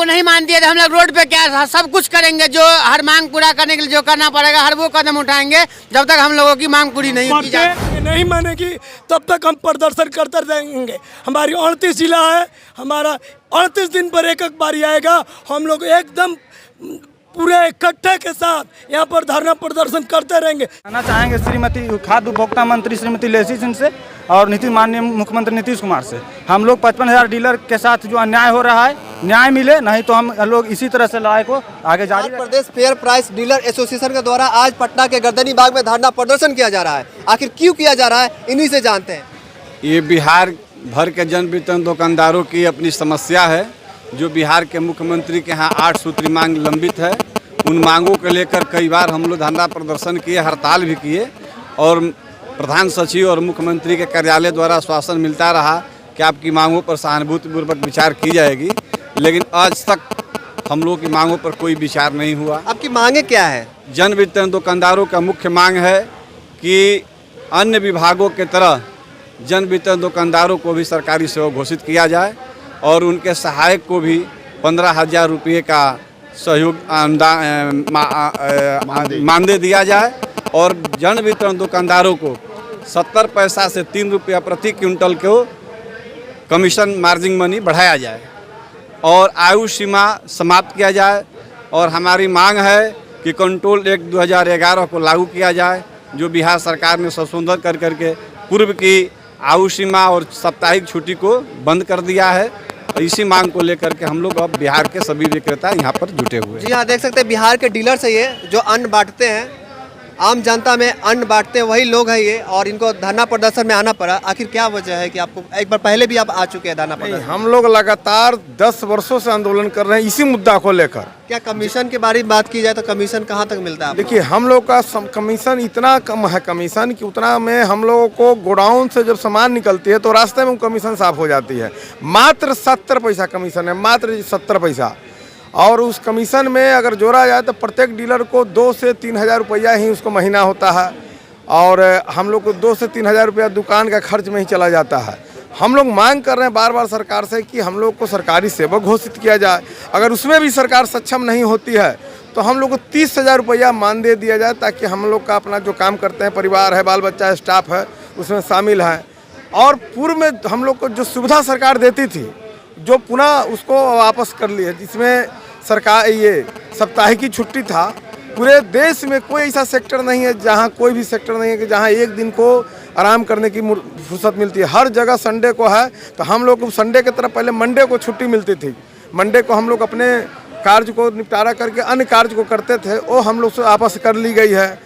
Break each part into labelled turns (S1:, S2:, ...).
S1: को नहीं मानती है तो हम लोग रोड पे क्या सब कुछ करेंगे, जो हर मांग पूरा करने के लिए जो करना पड़ेगा हर वो कदम उठाएंगे जब तक हम लोगों की मांग पूरी नहीं की जाए।
S2: नहीं मानेगी तब तक हम प्रदर्शन करते रहेंगे। हमारी 38 जिला है, हमारा 38 दिन पर एक बारी आएगा। हम लोग एकदम पूरे इकट्ठे के साथ यहाँ पर धरना प्रदर्शन करते रहेंगे।
S3: कहना चाहेंगे श्रीमती खाद्य उपभोक्ता मंत्री श्रीमती लेसी सिंह से और माननीय मुख्यमंत्री नीतीश कुमार से, हम लोग 55,000 डीलर के साथ जो अन्याय हो रहा है न्याय मिले, नहीं तो हम लोग इसी तरह से लड़ाई को आगे जारी रखेंगे।
S4: प्रदेश फेयर प्राइस डीलर एसोसिएशन के द्वारा आज पटना के गर्दनी बाग में धरना प्रदर्शन किया जा रहा है। आखिर क्यों किया जा रहा है, इन्हीं से जानते हैं।
S5: ये बिहार भर के जन वितरण दुकानदारों की अपनी समस्या है, जो बिहार के मुख्यमंत्री के यहाँ 8 सूत्री मांग लंबित है। उन मांगों को लेकर कई बार हम लोग धरना प्रदर्शन किए, हड़ताल भी किए और प्रधान सचिव और मुख्यमंत्री के कार्यालय द्वारा आश्वासन मिलता रहा कि आपकी मांगों पर सहानुभूतिपूर्वक विचार की जाएगी, लेकिन आज तक हम लोगों की मांगों पर कोई विचार नहीं हुआ।
S4: आपकी मांगे क्या है?
S5: जन वितरण दुकानदारों का मुख्य मांग है कि अन्य विभागों के तरह जन वितरण दुकानदारों को भी सरकारी सेवक घोषित किया जाए और उनके सहायक को भी 15,000 रुपये का सहयोग मानदेय दिया जाए और जन वितरण दुकानदारों को 70 पैसा से 3 रुपया प्रति क्विंटल को कमीशन मार्जिन मनी बढ़ाया जाए और आयु सीमा समाप्त किया जाए। और हमारी मांग है कि कंट्रोल एक्ट 2011 को लागू किया जाए, जो बिहार सरकार ने संशोधन कर करके पूर्व की आयु सीमा और साप्ताहिक छुट्टी को बंद कर दिया है। इसी मांग को लेकर के हम लोग अब बिहार के सभी विक्रेता यहाँ पर जुटे हुए हैं।
S4: जी हाँ, देख सकते हैं बिहार के डीलर से ये जो अन्न बांटते हैं, आम जनता में अन्न बांटते हैं वही लोग हैं ये, और इनको धरना प्रदर्शन में आना पड़ा। आखिर क्या वजह है कि आपको एक बार पहले भी आप आ चुके हैं धरना प्रदर्शन?
S6: हम लोग लगातार 10 वर्षों से आंदोलन कर रहे हैं इसी मुद्दा को लेकर।
S4: क्या कमीशन के बारे में बात की जाए तो कमीशन कहाँ तक मिलता है?
S6: देखिए, हम लोग का कमीशन इतना कम है कमीशन कि उतना में हम लोगों को गोडाउन से जब सामान निकलती है तो रास्ते में कमीशन साफ हो जाती है। मात्र 70 पैसा कमीशन है, मात्र 70 पैसा। और उस कमीशन में अगर जोड़ा जाए तो प्रत्येक डीलर को 2 से 3,000 रुपया ही उसको महीना होता है और हम लोग को 2 से 3,000 रुपया दुकान का खर्च में ही चला जाता है। हम लोग मांग कर रहे हैं बार बार सरकार से कि हम लोग को सरकारी सेवक घोषित किया जाए। अगर उसमें भी सरकार सक्षम नहीं होती है तो हम लोग को 30,000 रुपया मानदेय दिया जाए, ताकि हम लोग का अपना जो काम करते हैं, परिवार है, बाल बच्चा है, स्टाफ है, उसमें शामिल है। और पूर्व में हम लोग को जो सुविधा सरकार देती थी, जो पुनः उसको वापस कर ली है, जिसमें सरकार ये साप्ताहिक की छुट्टी था। पूरे देश में कोई ऐसा सेक्टर नहीं है जहाँ कोई भी सेक्टर नहीं है कि जहाँ एक दिन को आराम करने की फुर्सत मिलती है। हर जगह संडे को है, तो हम लोग को संडे की तरफ पहले मंडे को छुट्टी मिलती थी। मंडे को हम लोग अपने कार्य को निपटारा करके अन्य कार्य को करते थे, वो हम लोग से वापस कर ली गई है।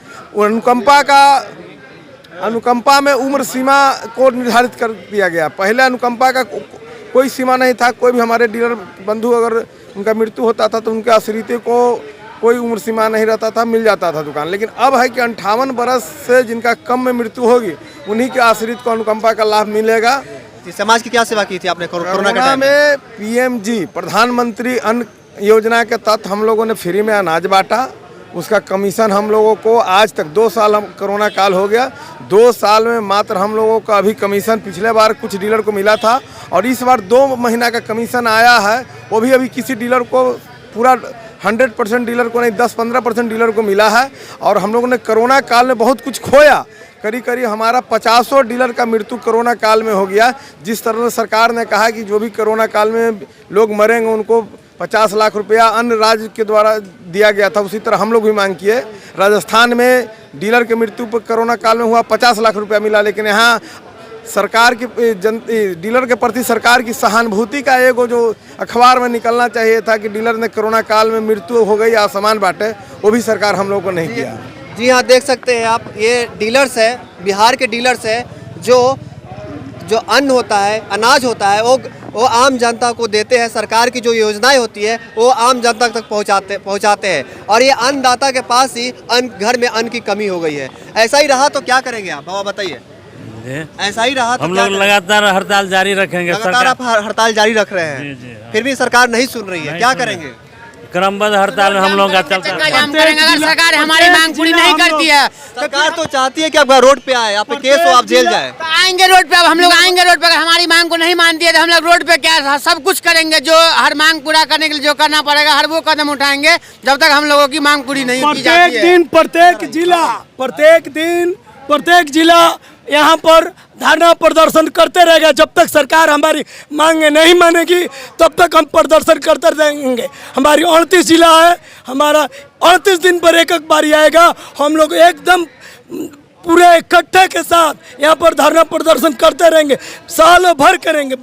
S6: अनुकंपा में उम्र सीमा को निर्धारित कर दिया गया। पहले अनुकंपा का कोई सीमा नहीं था। कोई भी हमारे डीलर बंधु अगर उनका मृत्यु होता था तो उनके आश्रित को कोई उम्र सीमा नहीं रहता था, मिल जाता था दुकान। लेकिन अब है कि 58 वर्ष से जिनका कम में मृत्यु होगी उन्हीं के आश्रित को अनुकंपा का लाभ मिलेगा।
S4: समाज की क्या सेवा की थी आपने कोरोना के टाइम
S6: में? पीएमजी प्रधानमंत्री अन्न योजना के तहत हम लोगों ने फ्री में अनाज बांटा। उसका कमीशन हम लोगों को आज तक 2 साल कोरोना काल हो गया, 2 साल में मात्र हम लोगों का अभी कमीशन पिछले बार कुछ डीलर को मिला था और इस बार 2 महीना का कमीशन आया है। वो भी अभी किसी डीलर को पूरा 100% डीलर को नहीं, 10-15% डीलर को मिला है। और हम लोगों ने कोरोना काल में बहुत कुछ खोया। करीब हमारा 50 डीलर का मृत्यु कोरोना काल में हो गया। जिस तरह से सरकार ने कहा कि जो भी कोरोना काल में लोग मरेंगे उनको 50 लाख रुपया अन्य राज्य के द्वारा दिया गया था, उसी तरह हम लोग भी मांग किए। राजस्थान में डीलर के मृत्यु पर कोरोना काल में हुआ 50 लाख रुपया मिला, लेकिन यहाँ सरकार की डीलर के प्रति सरकार की सहानुभूति का एक जो अखबार में निकलना चाहिए था कि डीलर ने कोरोना काल में मृत्यु हो गई या सामान बांटे, वो भी सरकार हम लोग को नहीं किया।
S4: जी हाँ, देख सकते हैं आप, ये डीलर्स है, बिहार के डीलर्स है, जो अन्न होता है, अनाज होता है, वो आम जनता को देते हैं। सरकार की जो योजनाएं होती है वो आम जनता तक पहुंचाते हैं। और ये अन्नदाता के पास ही घर में अन्न की कमी हो गई है। ऐसा ही रहा तो क्या करेंगे आप, बाबा बताइए? ऐसा ही रहा तो
S7: हम लोग लगातार हड़ताल जारी रखेंगे।
S4: लगातार आप हड़ताल जारी रख रहे हैं, फिर भी सरकार नहीं सुन रही है, क्या करेंगे?
S7: क्रमबद्ध हड़ताल में हम लोगों का चलता है।
S1: जाम करेंगे अगर सरकार हमारी मांग पूरी नहीं करती है।
S4: सरकार तो चाहती है कि आप रोड पे आए, आप पे केस हो, आप जेल जाए।
S1: तो आएंगे रोड पे, अब हम लोग आएंगे रोड पे। अगर हमारी मांग को नहीं मानती है तो हम लोग रोड पे क्या सब कुछ करेंगे, जो हर मांग पूरा करने के लिए जो करना पड़ेगा हर वो कदम उठाएंगे जब तक हम लोगों की मांग पूरी नहीं की जाती है।
S2: प्रत्येक दिन प्रत्येक जिला यहाँ पर धरना प्रदर्शन करते रहेगा। जब तक सरकार हमारी मांगे नहीं मानेगी तब तक हम प्रदर्शन करते रहेंगे। हमारी 38 जिला है, हमारा 38 दिन पर एक बारी आएगा। हम लोग एकदम पूरे इकट्ठे के साथ यहाँ पर धरना प्रदर्शन करते रहेंगे, सालों भर करेंगे।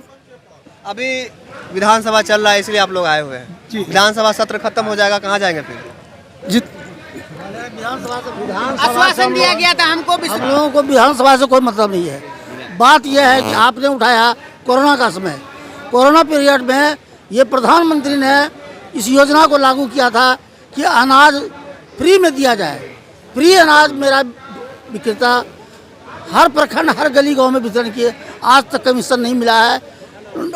S4: अभी विधानसभा चल रहा है इसलिए आप लोग आए हुए हैं। विधानसभा सत्र खत्म हो जाएगा, कहाँ जाएंगे फिर?
S1: आश्वासन दिया गया था हमको।
S8: हम लोगों को विधानसभा से कोई मतलब नहीं है। बात यह है कि आपने उठाया कोरोना का समय, कोरोना पीरियड में ये प्रधानमंत्री ने इस योजना को लागू किया था कि अनाज फ्री में दिया जाए। फ्री अनाज मेरा विक्रेता हर प्रखंड हर गली गांव में वितरण किए, आज तक कमीशन नहीं मिला है।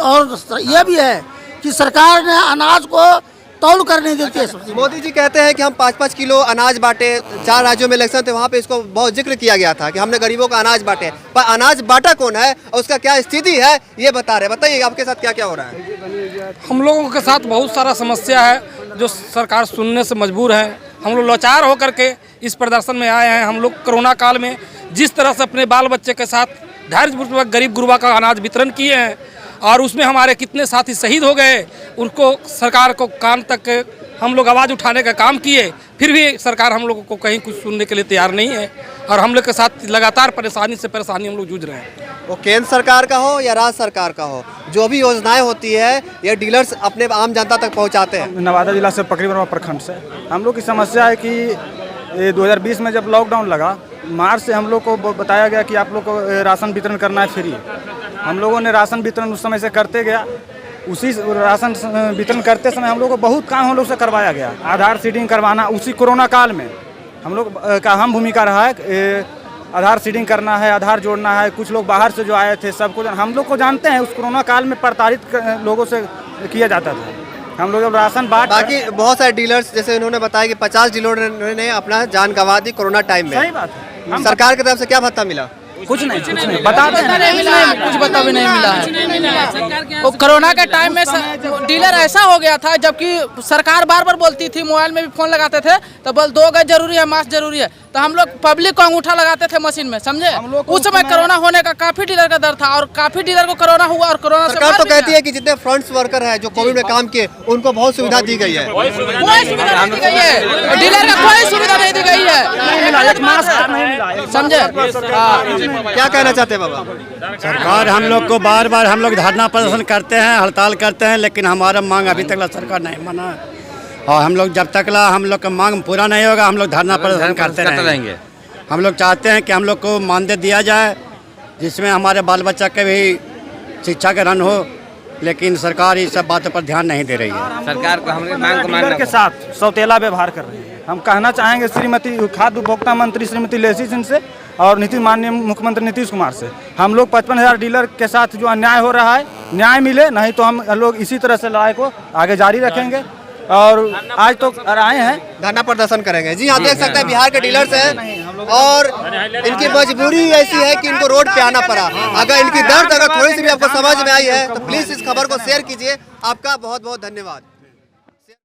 S8: और यह भी है कि सरकार ने अनाज को तौल कर नहीं देती है।
S4: मोदी जी कहते हैं कि हम 5-5 किलो अनाज बांटे। 4 राज्यों में इलेक्शन थे, वहाँ पे इसको बहुत जिक्र किया गया था कि हमने गरीबों का अनाज बांटे। पर अनाज बांटा कौन है और उसका क्या स्थिति है ये बता रहे। बताइए आपके साथ क्या क्या हो रहा है।
S9: हम लोगों के साथ बहुत सारा समस्या है जो सरकार सुनने से मजबूर है। हम लोग लाचार होकर के इस प्रदर्शन में आए हैं। हम लोग कोरोना काल में जिस तरह से अपने बाल बच्चे के साथ धैर्यपूर्वक गरीब गुरबा का अनाज वितरण किए हैं और उसमें हमारे कितने साथी शहीद हो गए, उनको सरकार को कान तक हम लोग आवाज़ उठाने का काम किए, फिर भी सरकार हम लोगों को कहीं कुछ सुनने के लिए तैयार नहीं है और हम लोग के साथ लगातार परेशानी हम लोग जूझ रहे हैं।
S4: वो केंद्र सरकार का हो या राज्य सरकार का हो, जो भी योजनाएं होती है ये डीलर्स अपने आम जनता तक पहुंचाते हैं।
S3: नवादा जिला से पकड़ी वर्मा प्रखंड से हम लोग की समस्या है कि 2020 में जब लॉकडाउन लगा, मार्च से हम लोग को बताया गया कि आप लोग को राशन वितरण करना है फ्री। हम लोगों ने राशन वितरण उस समय से करते गया। उसी राशन वितरण करते समय हम लोग को बहुत काम हम लोग से करवाया गया। आधार सीडिंग करवाना उसी कोरोना काल में हम लोग का अहम भूमिका रहा है। आधार सीडिंग करना है, आधार जोड़ना है। कुछ लोग बाहर से जो आए थे सबको हम लोग को जानते हैं। उस कोरोना काल में प्रताड़ित लोगों से किया जाता था। हम लोग जब राशन बांट,
S4: बाकी बहुत सारे डीलर्स जैसे उन्होंने बताया कि 50 डीलरों ने अपना जान गंवा दी कोरोना टाइम में।
S3: सही बात है।
S4: सरकार की तरफ से क्या भत्ता मिला?
S3: कुछ नहीं बता
S9: कुछ बता भी नहीं मिला है। वो कोरोना के टाइम में डीलर ऐसा हो गया था, जबकि सरकार बार बार बोलती थी, मोबाइल में भी फोन लगाते थे तो बोल 2 गज जरूरी है, मास्क जरूरी है, तो हम लोग पब्लिक को अंगूठा लगाते थे मशीन में, समझे। उस समय कोरोना होने का काफी डीलर का डर था और काफी डीलर को कोरोना हुआ और कोरोना
S4: सरकार तो कहती है कि जितने फ्रंट वर्कर है जो कोविड में काम किए उनको बहुत सुविधा दी गई है।
S9: कोई सुविधा नहीं दी गई है, डीलर का कोई सुविधा नहीं दी गई है, समझे।
S4: क्या कहना चाहते हैं बाबा?
S10: सरकार हम लोग को बार बार हम लोग धरना प्रदर्शन करते हैं, हड़ताल करते हैं, लेकिन हमारा मांग अभी तक सरकार नहीं माना। और हम लोग जब तक हम लोग का मांग पूरा नहीं होगा हम लोग धरना प्रदर्शन करते रहेंगे। हम लोग चाहते हैं कि हम लोग को मानदेय दिया जाए जिसमें हमारे बाल बच्चा के भी शिक्षा का रन हो, लेकिन सरकार इस सब बातों पर ध्यान नहीं दे रही है।
S7: सरकार को हमारी मांग को मानना
S3: के साथ सौतेला व्यवहार कर रही है। हम कहना चाहेंगे श्रीमती खाद्य उपभोक्ता मंत्री श्रीमती लेसी सिंह से और माननीय मुख्यमंत्री नीतीश कुमार से, हम लोग 55,000 डीलर के साथ जो अन्याय हो रहा है न्याय मिले, नहीं तो हम लोग इसी तरह से लड़ाई को आगे जारी रखेंगे। और आज तो आए हैं,
S4: धरना प्रदर्शन करेंगे। जी हाँ, देख सकते हैं बिहार के डीलर्स हैं और इनकी मजबूरी ऐसी है कि इनको रोड पे आना पड़ा। अगर इनकी दर्द अगर थोड़ी सी भी आपको समझ में आई है तो प्लीज इस खबर को शेयर कीजिए। आपका बहुत बहुत धन्यवाद।